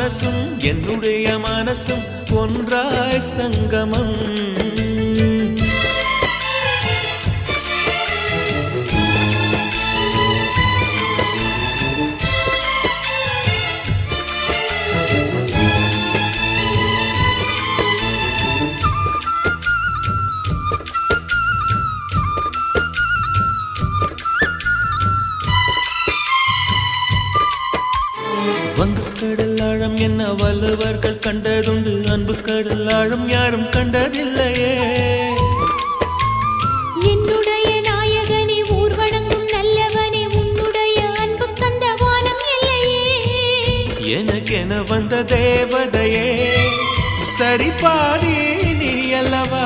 மனசும் என்னுடைய மனசும் ஒன்றாய் சங்கமம். வங்கக்கடல் ஆழம் என்ன வள்ளுவர்கள் கண்டதுண்டு, அன்பு கடல் ஆழம் யாரும் கண்டதில்லையே. என்னுடைய நாயகனே ஊர்வணங்கும் நல்லவனே, உன்னுடைய அன்பு கந்த வானம் இல்லையே. எனக்கென வந்த தேவதையே, சரி பாதி நீ அல்லவா.